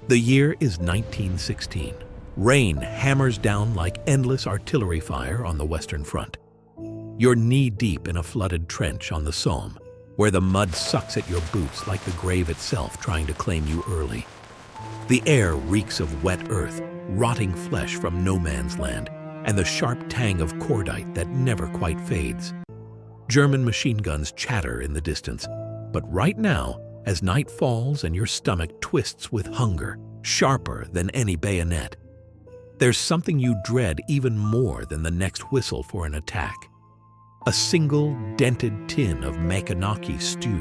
The year is 1916. Rain hammers down like endless artillery fire on the Western Front. You're knee-deep in a flooded trench on the Somme, where the mud sucks at your boots like the grave itself trying to claim you early. The air reeks of wet earth, rotting flesh from no man's land, and the sharp tang of cordite that never quite fades. German machine guns chatter in the distance, but right now, as night falls and your stomach twists with hunger, sharper than any bayonet, there's something you dread even more than the next whistle for an attack. A single dented tin of Maconochie stew.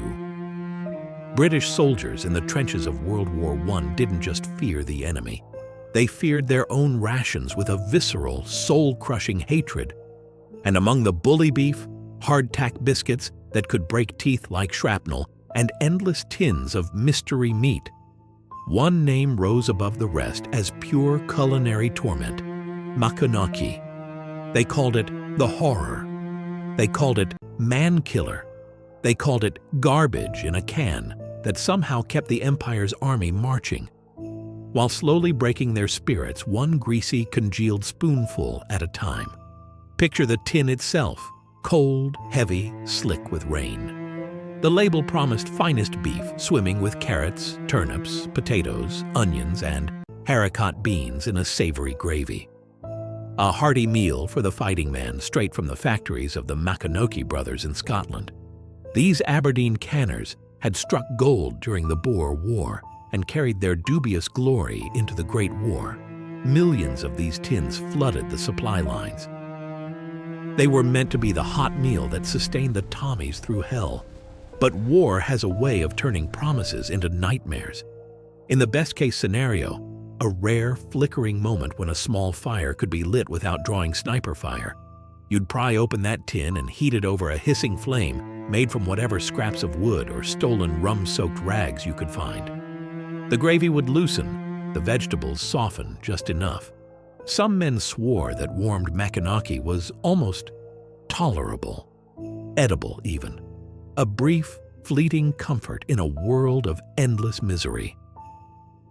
British soldiers in the trenches of World War I didn't just fear the enemy. They feared their own rations with a visceral, soul-crushing hatred. And among the bully beef, hardtack biscuits that could break teeth like shrapnel, and endless tins of mystery meat, one name rose above the rest as pure culinary torment: Maconochie. They called it the horror. They called it man-killer. They called it garbage in a can that somehow kept the Empire's army marching, while slowly breaking their spirits one greasy, congealed spoonful at a time. Picture the tin itself, cold, heavy, slick with rain. The label promised finest beef, swimming with carrots, turnips, potatoes, onions, and haricot beans in a savory gravy. A hearty meal for the fighting man straight from the factories of the Maconochie brothers in Scotland. These Aberdeen canners had struck gold during the Boer War and carried their dubious glory into the Great War. Millions of these tins flooded the supply lines. They were meant to be the hot meal that sustained the Tommies through hell. But war has a way of turning promises into nightmares. In the best-case scenario, a rare, flickering moment when a small fire could be lit without drawing sniper fire, you'd pry open that tin and heat it over a hissing flame made from whatever scraps of wood or stolen rum-soaked rags you could find. The gravy would loosen, the vegetables soften just enough. Some men swore that warmed Maconochie was almost tolerable, edible even. A brief, fleeting comfort in a world of endless misery.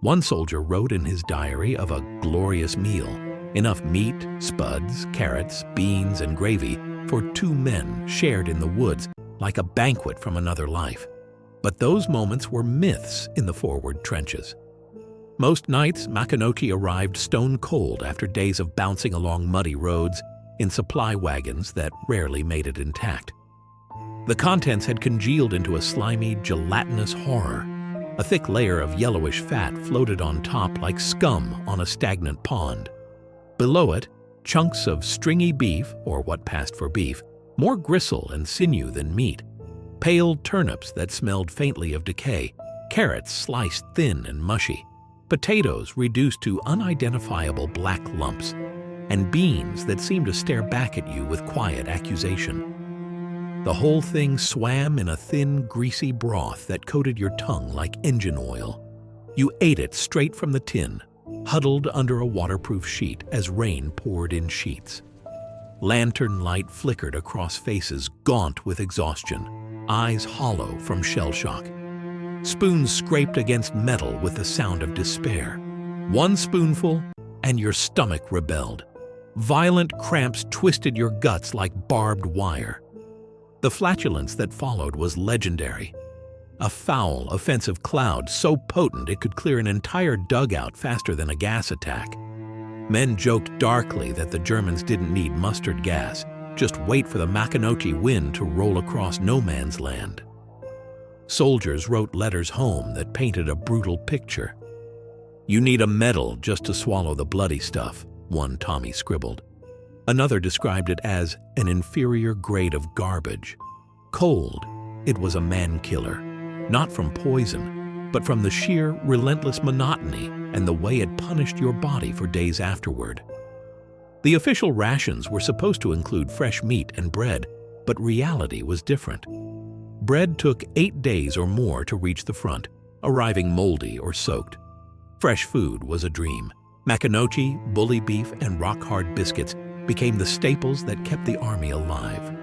One soldier wrote in his diary of a glorious meal, enough meat, spuds, carrots, beans, and gravy for 2 men shared in the woods like a banquet from another life. But those moments were myths in the forward trenches. Most nights, Maconochie arrived stone cold after days of bouncing along muddy roads in supply wagons that rarely made it intact. The contents had congealed into a slimy, gelatinous horror. A thick layer of yellowish fat floated on top like scum on a stagnant pond. Below it, chunks of stringy beef, or what passed for beef, more gristle and sinew than meat, pale turnips that smelled faintly of decay, carrots sliced thin and mushy, potatoes reduced to unidentifiable black lumps, and beans that seemed to stare back at you with quiet accusation. The whole thing swam in a thin, greasy broth that coated your tongue like engine oil. You ate it straight from the tin, huddled under a waterproof sheet as rain poured in sheets. Lantern light flickered across faces gaunt with exhaustion, eyes hollow from shell shock. Spoons scraped against metal with the sound of despair. One spoonful, and your stomach rebelled. Violent cramps twisted your guts like barbed wire. The flatulence that followed was legendary. A foul, offensive cloud so potent it could clear an entire dugout faster than a gas attack. Men joked darkly that the Germans didn't need mustard gas, just wait for the Maconochie wind to roll across no man's land. Soldiers wrote letters home that painted a brutal picture. "You need a medal just to swallow the bloody stuff," one Tommy scribbled. Another described it as an inferior grade of garbage. Cold, it was a man-killer, not from poison, but from the sheer, relentless monotony and the way it punished your body for days afterward. The official rations were supposed to include fresh meat and bread, but reality was different. Bread took 8 days or more to reach the front, arriving moldy or soaked. Fresh food was a dream. Maconochie, bully beef, and rock-hard biscuits became the staples that kept the army alive.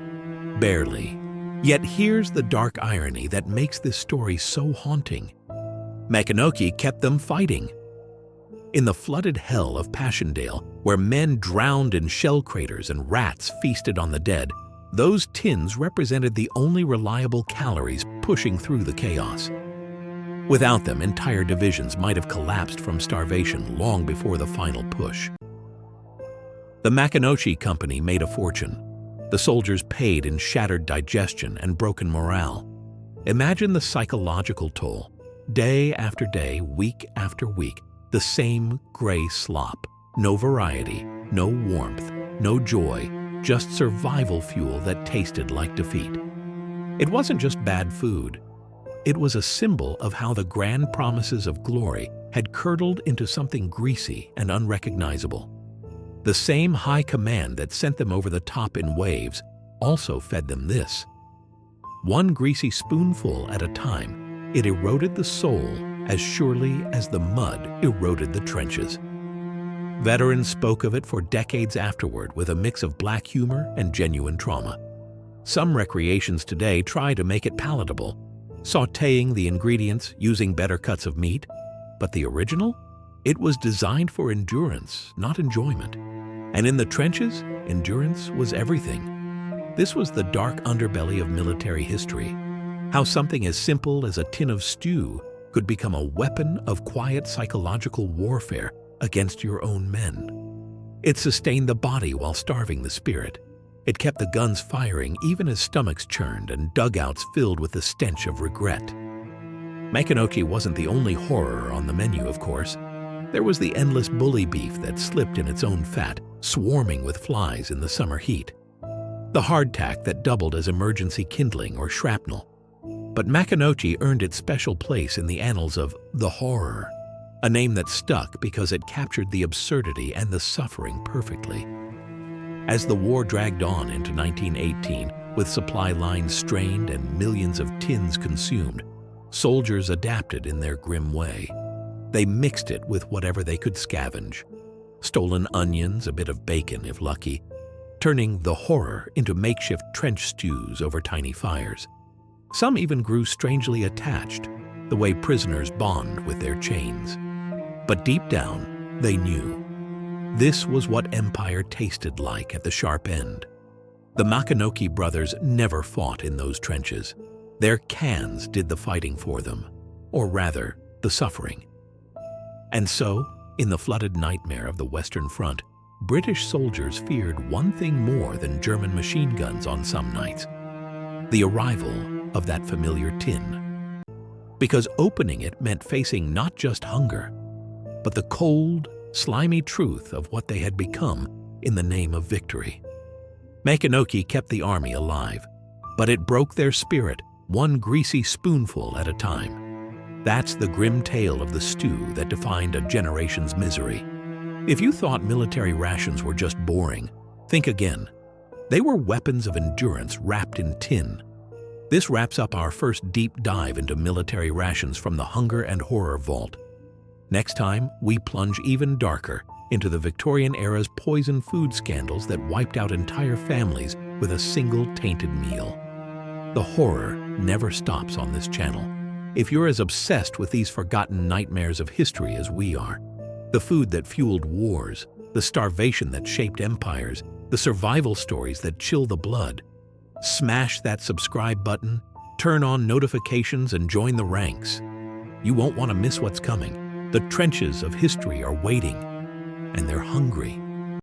Barely. Yet here's the dark irony that makes this story so haunting. Maconochie kept them fighting. In the flooded hell of Passchendaele, where men drowned in shell craters and rats feasted on the dead, those tins represented the only reliable calories pushing through the chaos. Without them, entire divisions might have collapsed from starvation long before the final push. The Maconochie company made a fortune. The soldiers paid in shattered digestion and broken morale. Imagine the psychological toll. Day after day, week after week, the same gray slop. No variety, no warmth, no joy, just survival fuel that tasted like defeat. It wasn't just bad food. It was a symbol of how the grand promises of glory had curdled into something greasy and unrecognizable. The same high command that sent them over the top in waves also fed them this. One greasy spoonful at a time, it eroded the soul as surely as the mud eroded the trenches. Veterans spoke of it for decades afterward with a mix of black humor and genuine trauma. Some recreations today try to make it palatable, sautéing the ingredients, using better cuts of meat, but the original? It was designed for endurance, not enjoyment. And in the trenches, endurance was everything. This was the dark underbelly of military history. How something as simple as a tin of stew could become a weapon of quiet psychological warfare against your own men. It sustained the body while starving the spirit. It kept the guns firing even as stomachs churned and dugouts filled with the stench of regret. Maconochie wasn't the only horror on the menu, of course. There was the endless bully beef that slipped in its own fat, swarming with flies in the summer heat. The hardtack that doubled as emergency kindling or shrapnel. But Maconochie earned its special place in the annals of the horror, a name that stuck because it captured the absurdity and the suffering perfectly. As the war dragged on into 1918, with supply lines strained and millions of tins consumed, soldiers adapted in their grim way. They mixed it with whatever they could scavenge. Stolen onions, a bit of bacon if lucky, turning the horror into makeshift trench stews over tiny fires. Some even grew strangely attached, the way prisoners bond with their chains. But deep down, they knew. This was what empire tasted like at the sharp end. The Maconochie brothers never fought in those trenches. Their cans did the fighting for them, or rather, the suffering. And so, in the flooded nightmare of the Western Front, British soldiers feared one thing more than German machine guns on some nights: the arrival of that familiar tin. Because opening it meant facing not just hunger, but the cold, slimy truth of what they had become in the name of victory. Maconochie kept the army alive, but it broke their spirit one greasy spoonful at a time. That's the grim tale of the stew that defined a generation's misery. If you thought military rations were just boring, think again. They were weapons of endurance wrapped in tin. This wraps up our first deep dive into military rations from the Hunger and Horror Vault. Next time, we plunge even darker into the Victorian era's poison food scandals that wiped out entire families with a single tainted meal. The horror never stops on this channel. If you're as obsessed with these forgotten nightmares of history as we are, the food that fueled wars, the starvation that shaped empires, the survival stories that chill the blood, smash that subscribe button, turn on notifications, and join the ranks. You won't want to miss what's coming. The trenches of history are waiting, and they're hungry.